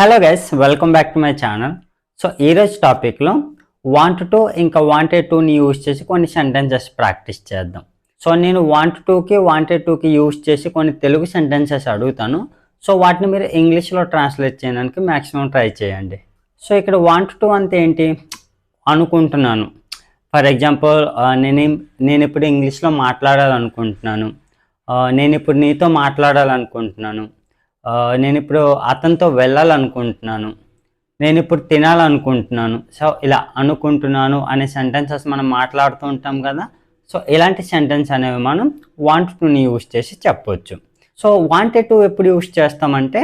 Hello guys, welcome back to my channel. So ఈరోజు టాపిక్లో want to ఇంకా wanted టూని యూజ్ చేసి కొన్ని సెంటెన్సెస్ ప్రాక్టీస్ చేద్దాం. సో నేను వాంట్ టూకి వాంటెడ్ టూకి యూజ్ చేసి కొన్ని తెలుగు సెంటెన్సెస్ అడుగుతాను. సో వాటిని మీరు ఇంగ్లీష్లో ట్రాన్స్లేట్ చేయడానికి మ్యాక్సిమం ట్రై చేయండి. సో ఇక్కడ వాంట్ టు అంటే ఏంటి? అనుకుంటున్నాను. ఫర్ ఎగ్జాంపుల్, నేను ఇప్పుడు ఇంగ్లీష్లో మాట్లాడాలనుకుంటున్నాను. నేను ఇప్పుడు నీతో మాట్లాడాలనుకుంటున్నాను. నేను ఇప్పుడు అతనితో వెళ్ళాలనుకుంటున్నాను. నేను ఇప్పుడు తినాలనుకుంటున్నాను. సో ఇలా అనుకుంటున్నాను అనే సెంటెన్సెస్ మనం మాట్లాడుతూ ఉంటాం కదా. సో ఇలాంటి సెంటెన్స్ అనేవి మనం వాంట్ టుని యూజ్ చేసి చెప్పొచ్చు. సో వాంటెడ్ టు ఎప్పుడు యూజ్ చేస్తామంటే,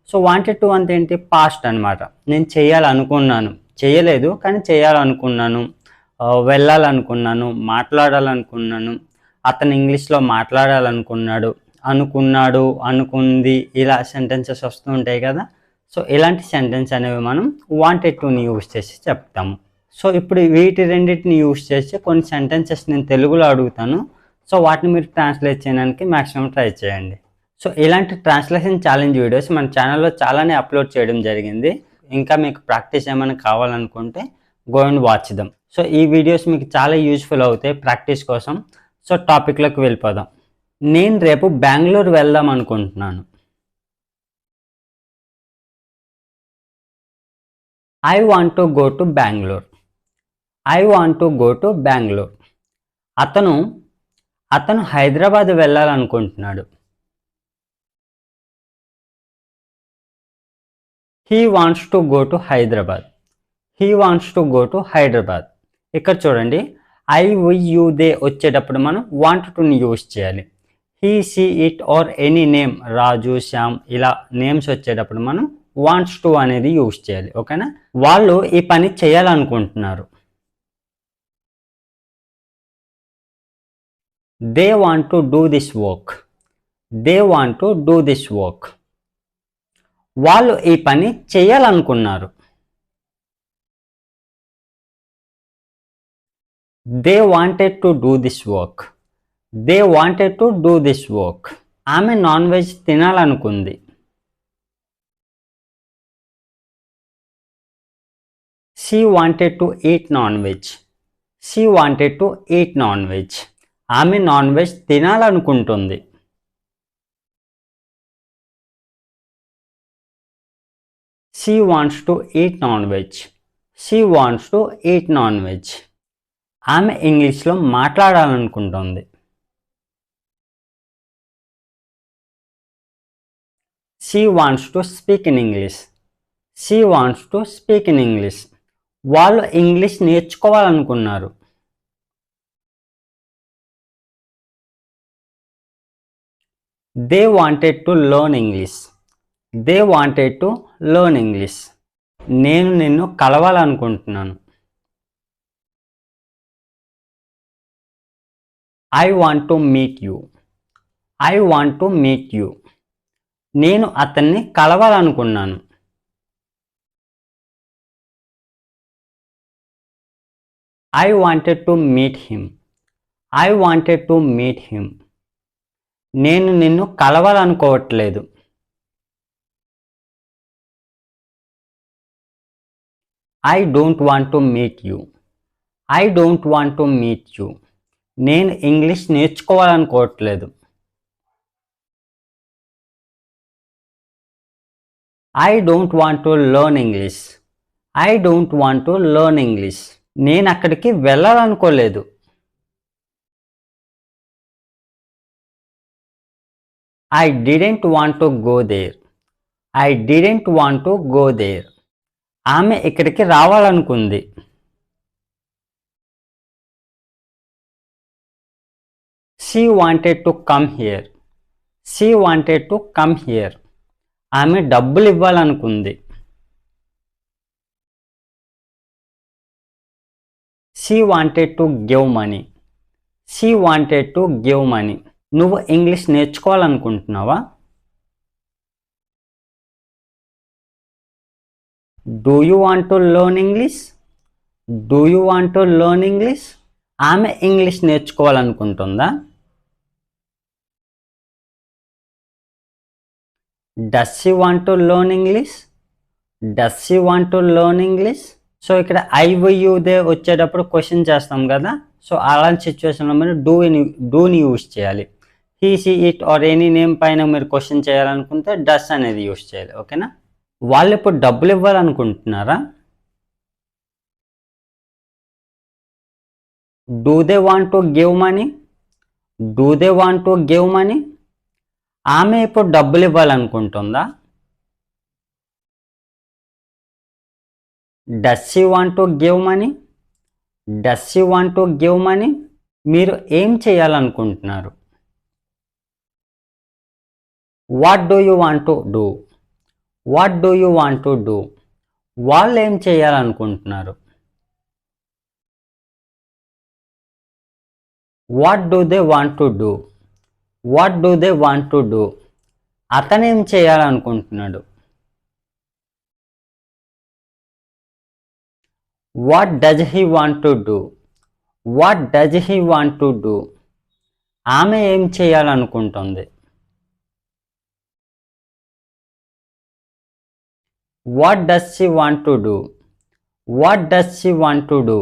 సో వాంటెడ్ టు అంటే ఏంటి? పాస్ట్ అనమాట. నేను చేయాలనుకున్నాను, చేయలేదు కానీ చేయాలనుకున్నాను, వెళ్ళాలనుకున్నాను, మాట్లాడాలనుకున్నాను, అతను ఇంగ్లీష్లో మాట్లాడాలనుకున్నాడు, అనుకున్నాడు, అనుకుంది, ఇలా సెంటెన్సెస్ వస్తూ ఉంటాయి కదా. సో ఇలాంటి సెంటెన్స్ అనేవి మనం వాంటెడ్ టుని యూజ్ చేసి చెప్తాము. సో ఇప్పుడు వీటి రెండింటిని యూజ్ చేసి కొన్ని సెంటెన్సెస్ నేను తెలుగులో అడుగుతాను. సో వాటిని మీరు ట్రాన్స్లేట్ చేయడానికి మ్యాక్సిమం ట్రై చేయండి. సో ఇలాంటి ట్రాన్స్లేషన్ ఛాలెంజ్ వీడియోస్ మన ఛానల్లో చాలానే అప్లోడ్ చేయడం జరిగింది. ఇంకా మీకు ప్రాక్టీస్ ఏమైనా కావాలనుకుంటే go and watch them. So ఈ వీడియోస్ మీకు చాలా యూజ్ఫుల్ అవుతాయి ప్రాక్టీస్ కోసం. సో టాపిక్లోకి వెళ్ళిపోదాం. నేను రేపు బెంగళూరు వెళ్దాం అనుకుంటున్నాను. I want to go to Bengaluru. I want to go to Bengaluru. అతను హైదరాబాద్ వెళ్ళాలనుకుంటున్నాడు. He wants to go to Hyderabad. He wants to go to Hyderabad. ఇక్కడ చూడండి, ఐ వి యూ దే వచ్చేటప్పుడు మనం వాంట్ టుని యూజ్ చేయాలి. He she it are any name, Raju, Shyam, ఇలా names వచ్చేటప్పుడు మనం వాంట్స్ టు అనేది యూజ్ చేయాలి. ఓకేనా? వాళ్ళు ఈ పని చేయాలనుకుంటున్నారు. They want to do this work. They want to do this work. వాళ్ళు ఈ పని చేయాలనుకున్నారు. They wanted to do this work. They wanted to do this work. ఆమె నాన్ వెజ్ తినాలనుకుంది. She wanted to eat non veg. She wanted to eat non veg. ఆమె non veg తినాలనుకుంటుంది. She wants to eat non veg. She wants to eat non veg. ఆమె ఇంగ్లీష్లో మాట్లాడాలనుకుంటుంది. She wants to speak in English. She wants to speak in English. వాళ్ళు English నేర్చుకోవాలనుకున్నారు. They wanted to learn English. They wanted to learn English. నేను నిన్ను కలవాలనుకుంటున్నాను. I want to meet you. I want to meet you. నేను అతన్ని కలవాలనుకున్నాను. I wanted to meet him. I wanted to meet him. నేను నిన్ను కలవాలనుకోవట్లేదు. I don't want to meet you. I don't want to meet you. నేను English నేర్చుకోవాలనుకోవట్లేదు. I don't want to learn English. I don't want to learn English. నేను అక్కడికి వెళ్ళాలనుకోలేదు. I didn't want to go there. I didn't want to go there. ఆమె ఇక్కడికి రావాలనుకుంది. She wanted to come here. She wanted to come here. ఆమె డబ్బులు ఇవ్వాలనుకుంది. She wanted to give money. She wanted to give money. నువ్వు English నేర్చుకోవాలనుకుంటున్నావా? Do you want to learn English? Do you want to learn English. ఆమె English నేర్చుకోవాలనుకుంటుందా? Does she want to learn English? Does you want to learn English? So ఇక్కడ I you they వచ్చేటప్పుడు question చేస్తాం కదా, so అలాంటి సిచ్యువేషన్లో మీరు డూని యూజ్ చేయాలి. He she it are any name పైన మీరు క్వశ్చన్ చేయాలనుకుంటే డస్ అనేది యూజ్ చేయాలి. ఓకేనా? వాళ్ళు ఇప్పుడు డబ్బులు ఇవ్వాలనుకుంటున్నారా? Do they want to give money? Do they want to give money? ఆమె ఇప్పుడు డబ్బులు ఇవ్వాలనుకుంటుందా? Does you want to give money? Does you want to give money? మీరు ఏం చేయాలనుకుంటున్నారు? What do you want to do? What do you want to do? వాళ్ళు ఏం చేయాలనుకుంటున్నారు? What do they want to do? What do they want to do? అతను ఏం చేయాలనుకుంటున్నాడు? What does he want to do? What does he want to do? ఆమె ఏం చేయాలనుకుంటుంది? What does she want to do? What does she want to do?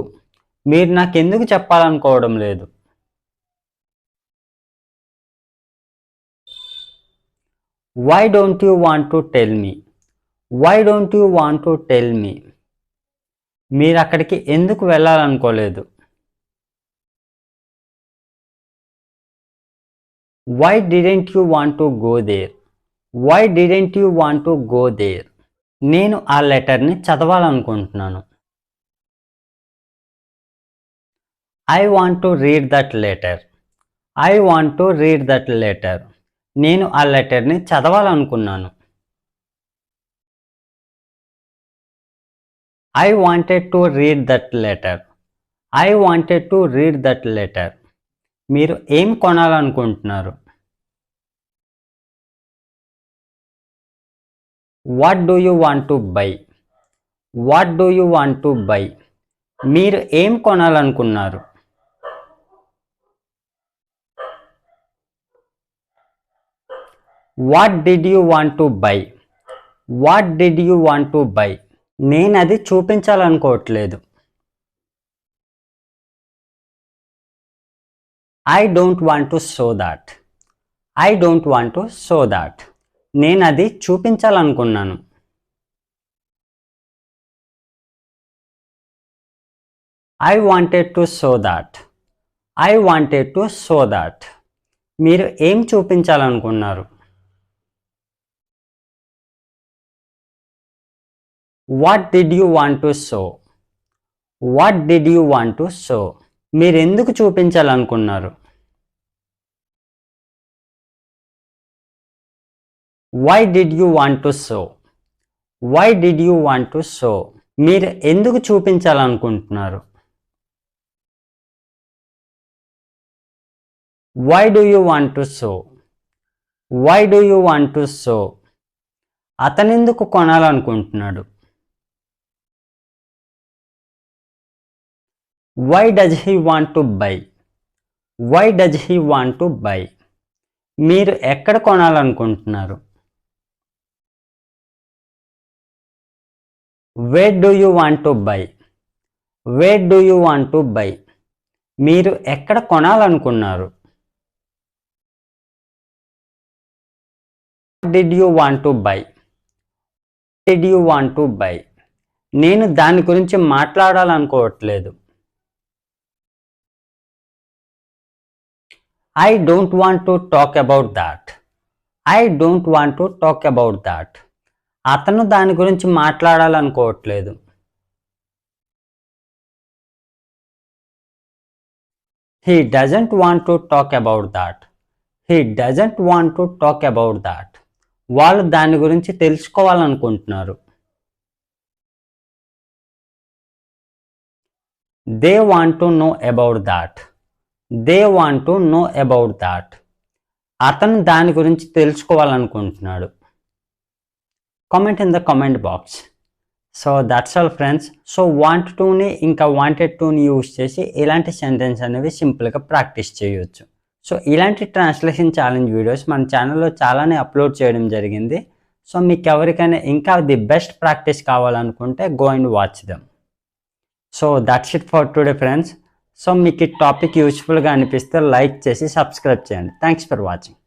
మీరు నాకు ఎందుకు చెప్పాలనుకోవడం లేదు? Why don't you want to tell me? Why don't you want to tell me? మీరు అక్కడికి ఎందుకు వెళ్ళాలనుకోలేదు? Why didn't you want to go there? Why didn't you want to go there? నేను ఆ లెటర్ని చదవాలనుకుంటున్నాను. I want to read that letter. I want to read that letter. నేను ఆ లెటర్ని చదవాలనుకున్నాను. I wanted to read that letter. I wanted to read that letter. మీరు ఏం కొనాలనుకుంటున్నారు? What do you want to buy? What do you want to buy? మీరు ఏం కొనాలనుకున్నారు? What did you want to buy? What did you want to buy? నేను అది చూపించాలనుకోవట్లేదు. I don't want to show that. I don't want to show that. నేను అది చూపించాలనుకున్నాను. I wanted to show that. I wanted to show that. మీరు ఏం చూపించాలనుకున్నారు? What did you want to show? What did you want to show? మీరు ఎందుకు చూపించాలనుకున్నారు? Why did you want to show? Why did you want to show? మీరు ఎందుకు చూపించాలనుకుంటున్నారు? Why do you want to show? Why do you want to show? అతను ఎందుకు కొనాలనుకుంటున్నాడు? Why does he want to buy? Why does he want to buy? మీరు ఎక్కడ కొనాలనుకుంటున్నారు? Where do you want to buy? Where do you want to buy? మీరు ఎక్కడ కొనాలనుకున్నారు? What did you want to buy? What did you want to buy? నేను దాని గురించి మాట్లాడాలనుకోవట్లేదు. I don't want to talk about that. I don't want to talk about that. అతను దాని గురించి మాట్లాడాలనుకోవట్లేదు. He doesn't want to talk about that. He doesn't want to talk about that. వాళ్ళు దాని గురించి తెలుసుకోవాలనుకుంటున్నారు. They want to know about that. They want to know about that. అతను దాని గురించి తెలుసుకోవాలనుకుంటున్నాడు. Comment in the comment box. So that's all friends. So want టుని ఇంకా వాంటెడ్ టుని యూజ్ చేసి ఇలాంటి సెంటెన్స్ అనేవి సింపుల్గా ప్రాక్టీస్ చేయొచ్చు. సో ఇలాంటి ట్రాన్స్లేషన్ ఛాలెంజ్ వీడియోస్ మన ఛానల్లో చాలానే అప్లోడ్ చేయడం జరిగింది. సో మీకు ఎవరికైనా ఇంకా ది బెస్ట్ ప్రాక్టీస్ కావాలనుకుంటే go and watch them. So that's it for today friends. So మీకు ఈ టాపిక్ యూస్ఫుల్గా అనిపిస్తే లైక్ చేసి సబ్స్క్రైబ్ చేయండి. Thanks for watching.